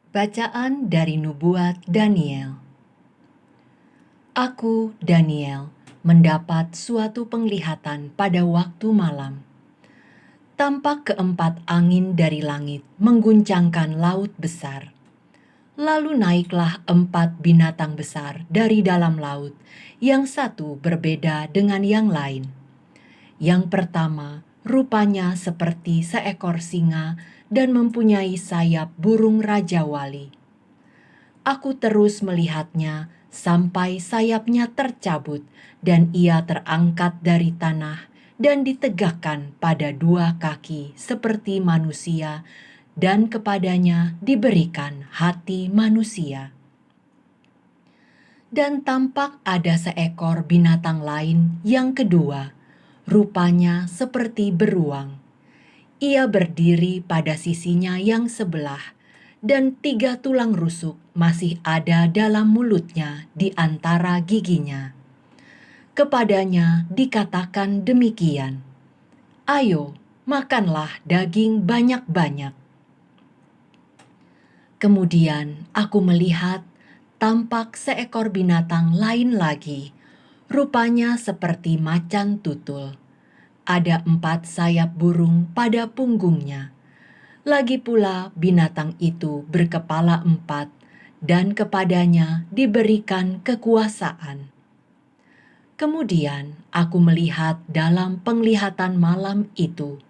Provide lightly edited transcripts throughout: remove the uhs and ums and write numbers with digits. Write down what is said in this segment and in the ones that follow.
Bacaan dari Nubuat Daniel. Aku, Daniel, mendapat suatu penglihatan pada waktu malam. Tampak keempat angin dari langit mengguncangkan laut besar. Lalu naiklah empat binatang besar dari dalam laut, yang satu berbeda dengan yang lain. Yang pertama, rupanya seperti seekor singa dan mempunyai sayap burung raja wali. Aku terus melihatnya sampai sayapnya tercabut dan ia terangkat dari tanah dan ditegakkan pada dua kaki seperti manusia, dan kepadanya diberikan hati manusia. Dan tampak ada seekor binatang lain yang kedua, rupanya seperti beruang. Ia berdiri pada sisinya yang sebelah, dan 3 tulang rusuk masih ada dalam mulutnya di antara giginya. Kepadanya dikatakan demikian, "Ayo, makanlah daging banyak-banyak." Kemudian aku melihat tampak seekor binatang lain lagi, rupanya seperti macan tutul. Ada 4 sayap burung pada punggungnya. Lagi pula binatang itu berkepala 4, dan kepadanya diberikan kekuasaan. Kemudian aku melihat dalam penglihatan malam itu,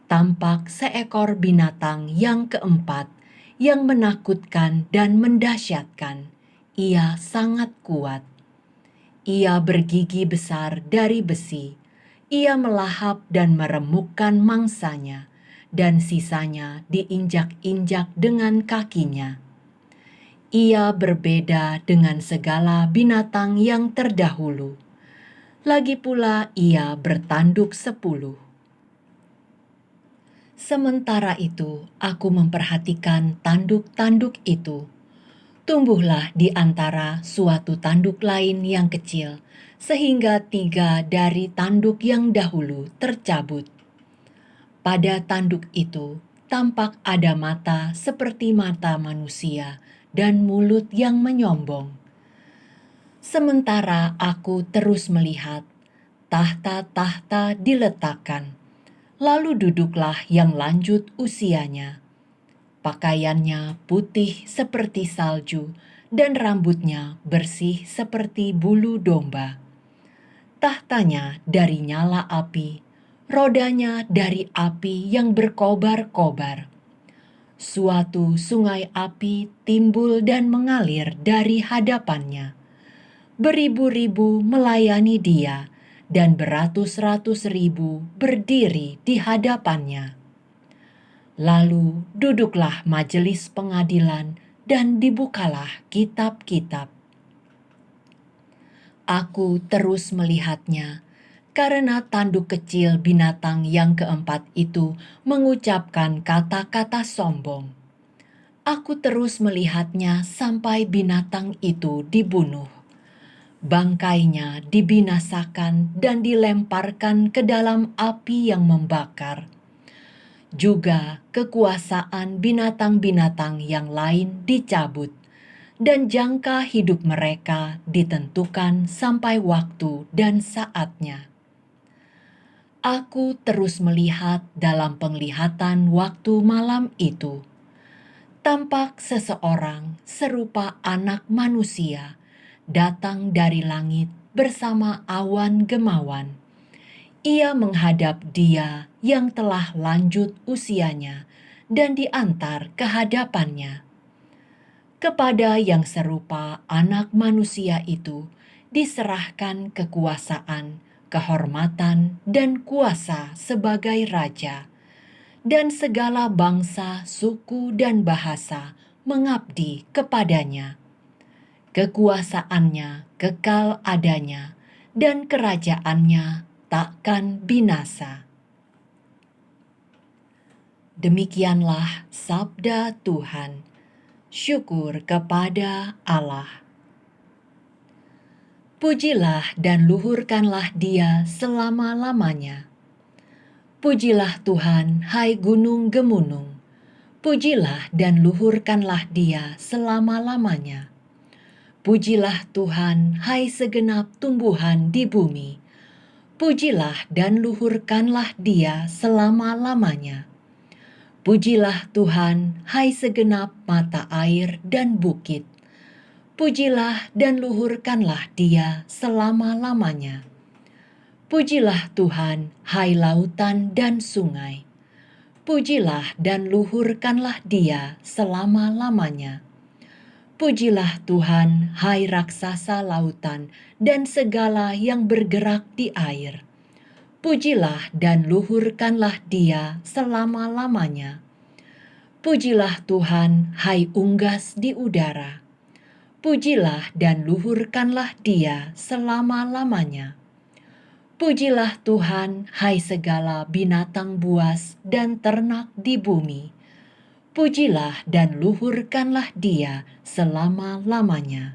tampak seekor binatang yang keempat, yang menakutkan dan mendahsyatkan. Ia sangat kuat. Ia bergigi besar dari besi. Ia melahap dan meremukkan mangsanya, dan sisanya diinjak-injak dengan kakinya. Ia berbeda dengan segala binatang yang terdahulu. Lagi pula ia bertanduk 10. Sementara itu aku memperhatikan tanduk-tanduk itu. Tumbuhlah di antara suatu tanduk lain yang kecil, sehingga 3 dari tanduk yang dahulu tercabut. Pada tanduk itu tampak ada mata seperti mata manusia dan mulut yang menyombong. Sementara aku terus melihat, tahta-tahta diletakkan, lalu duduklah yang lanjut usianya. Pakaiannya putih seperti salju, dan rambutnya bersih seperti bulu domba. Tahtanya dari nyala api, rodanya dari api yang berkobar-kobar. Suatu sungai api timbul dan mengalir dari hadapannya. Beribu-ribu melayani dia, dan beratus-ratus ribu berdiri di hadapannya. Lalu duduklah majelis pengadilan dan dibukalah kitab-kitab. Aku terus melihatnya, karena tanduk kecil binatang yang keempat itu mengucapkan kata-kata sombong. Aku terus melihatnya sampai binatang itu dibunuh. Bangkainya dibinasakan dan dilemparkan ke dalam api yang membakar. Juga kekuasaan binatang-binatang yang lain dicabut, dan jangka hidup mereka ditentukan sampai waktu dan saatnya. Aku terus melihat dalam penglihatan waktu malam itu. Tampak seseorang serupa anak manusia datang dari langit bersama awan gemawan. Ia menghadap dia yang telah lanjut usianya dan diantar ke hadapannya. Kepada yang serupa anak manusia itu diserahkan kekuasaan, kehormatan, dan kuasa sebagai raja, dan segala bangsa, suku, dan bahasa mengabdi kepadanya. Kekuasaannya kekal adanya, dan kerajaannya takkan binasa. Demikianlah sabda Tuhan. Syukur kepada Allah. Pujilah dan luhurkanlah Dia selama-lamanya. Pujilah Tuhan, hai gunung gemunung. Pujilah dan luhurkanlah Dia selama-lamanya. Pujilah Tuhan, hai segenap tumbuhan di bumi. Pujilah dan luhurkanlah Dia selama-lamanya. Pujilah Tuhan, hai segenap mata air dan bukit. Pujilah dan luhurkanlah Dia selama-lamanya. Pujilah Tuhan, hai lautan dan sungai. Pujilah dan luhurkanlah Dia selama-lamanya. Pujilah Tuhan, hai raksasa lautan dan segala yang bergerak di air. Pujilah dan luhurkanlah Dia selama-lamanya. Pujilah Tuhan, hai unggas di udara. Pujilah dan luhurkanlah Dia selama-lamanya. Pujilah Tuhan, hai segala binatang buas dan ternak di bumi. Pujilah dan luhurkanlah Dia selama-lamanya.